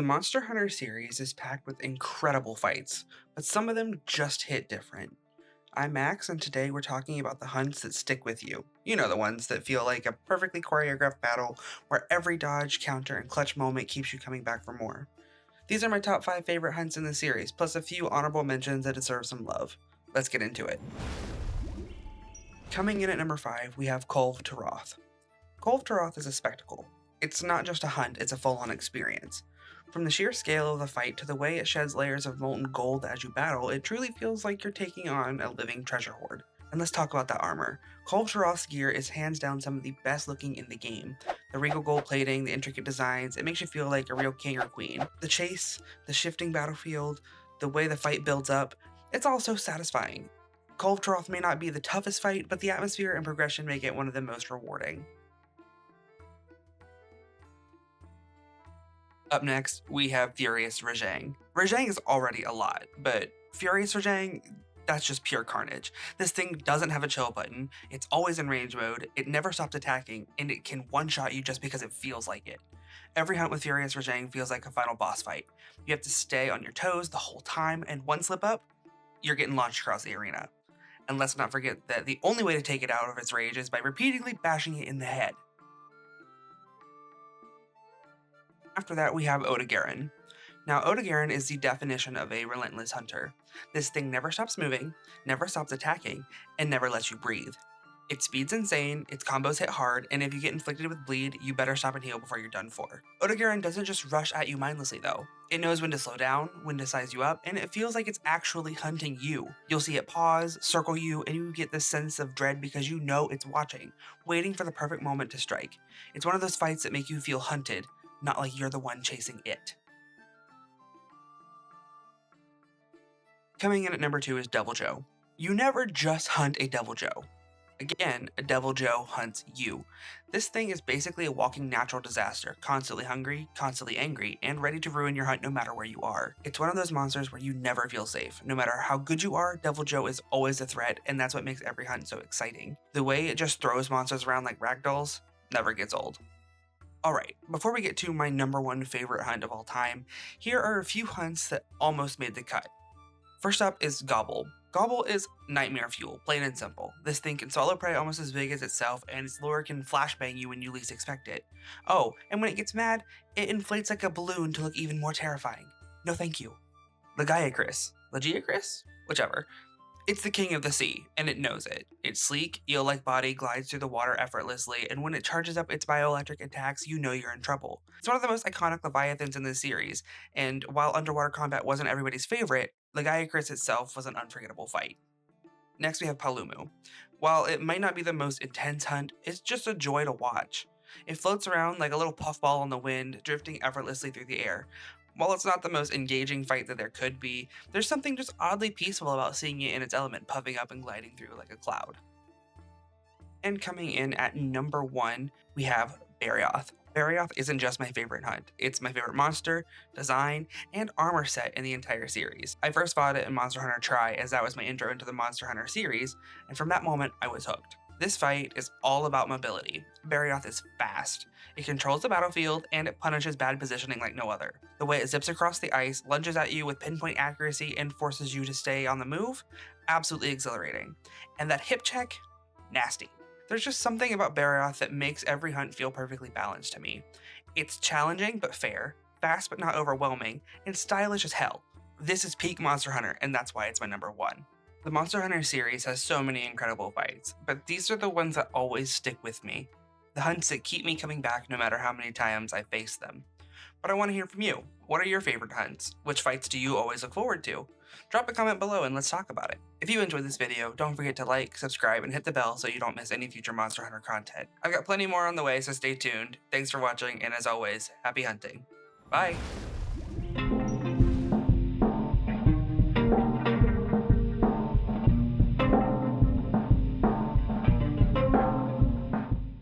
The Monster Hunter series is packed with incredible fights, but some of them just hit different. I'm Max, and today we're talking about the hunts that stick with you. You know, the ones that feel like a perfectly choreographed battle where every dodge, counter, and clutch moment keeps you coming back for more. These are my top 5 favorite hunts in the series, plus a few honorable mentions that deserve some love. Let's get into it. Coming in at number 5, we have Kolv Taroth. Kolv Taroth is a spectacle. It's not just a hunt, it's a full-on experience. From the sheer scale of the fight to the way it sheds layers of molten gold as you battle, it truly feels like you're taking on a living treasure hoard. And let's talk about that armor. Kolv Taroth's gear is hands down some of the best looking in the game. The regal gold plating, the intricate designs, it makes you feel like a real king or queen. The chase, the shifting battlefield, the way the fight builds up, it's all so satisfying. Kolv Taroth may not be the toughest fight, but the atmosphere and progression make it one of the most rewarding. Up next, we have Furious Rajang. Rajang is already a lot, but Furious Rajang, that's just pure carnage. This thing doesn't have a chill button, it's always in range mode, it never stops attacking, and it can one-shot you just because it feels like it. Every hunt with Furious Rajang feels like a final boss fight. You have to stay on your toes the whole time, and one slip up, you're getting launched across the arena. And let's not forget that the only way to take it out of its rage is by repeatedly bashing it in the head. After that, we have Oda. Now, Oda is the definition of a relentless hunter. This thing never stops moving, never stops attacking, and never lets you breathe. Its speed's insane, its combos hit hard, and if you get inflicted with bleed, you better stop and heal before you're done for. Oda doesn't just rush at you mindlessly though. It knows when to slow down, when to size you up, and it feels like it's actually hunting you. You'll see it pause, circle you, and you get this sense of dread because you know it's watching, waiting for the perfect moment to strike. It's one of those fights that make you feel hunted, not like you're the one chasing it. Coming in at number 2 is Devil Joe. You never just hunt a Devil Joe. Again, a Devil Joe hunts you. This thing is basically a walking natural disaster, constantly hungry, constantly angry, and ready to ruin your hunt no matter where you are. It's one of those monsters where you never feel safe. No matter how good you are, Devil Joe is always a threat, and that's what makes every hunt so exciting. The way it just throws monsters around like ragdolls never gets old. Alright, before we get to my number 1 favorite hunt of all time, here are a few hunts that almost made the cut. First up is Gobble. Gobble is nightmare fuel, plain and simple. This thing can swallow prey almost as big as itself, and its lure can flashbang you when you least expect it. Oh, and when it gets mad, it inflates like a balloon to look even more terrifying. No thank you. Lagiacris? Whichever. It's the king of the sea, and it knows it. Its sleek, eel-like body glides through the water effortlessly, and when it charges up its bioelectric attacks, you know you're in trouble. It's one of the most iconic leviathans in this series, and while underwater combat wasn't everybody's favorite, Lagiacris itself was an unforgettable fight. Next we have Palumu. While it might not be the most intense hunt, it's just a joy to watch. It floats around like a little puffball in the wind, drifting effortlessly through the air. While it's not the most engaging fight that there could be, there's something just oddly peaceful about seeing it in its element, puffing up and gliding through like a cloud. And coming in at number 1, we have Barioth. Barioth isn't just my favorite hunt, it's my favorite monster, design, and armor set in the entire series. I first fought it in Monster Hunter Tri as that was my intro into the Monster Hunter series, and from that moment I was hooked. This fight is all about mobility. Barioth is fast. It controls the battlefield, and it punishes bad positioning like no other. The way it zips across the ice, lunges at you with pinpoint accuracy, and forces you to stay on the move, absolutely exhilarating. And that hip check, nasty. There's just something about Barioth that makes every hunt feel perfectly balanced to me. It's challenging but fair, fast but not overwhelming, and stylish as hell. This is peak Monster Hunter, and that's why it's my number 1. The Monster Hunter series has so many incredible fights, but these are the ones that always stick with me. The hunts that keep me coming back no matter how many times I face them. But I want to hear from you. What are your favorite hunts? Which fights do you always look forward to? Drop a comment below and let's talk about it. If you enjoyed this video, don't forget to like, subscribe, and hit the bell so you don't miss any future Monster Hunter content. I've got plenty more on the way, so stay tuned. Thanks for watching, and as always, happy hunting. Bye!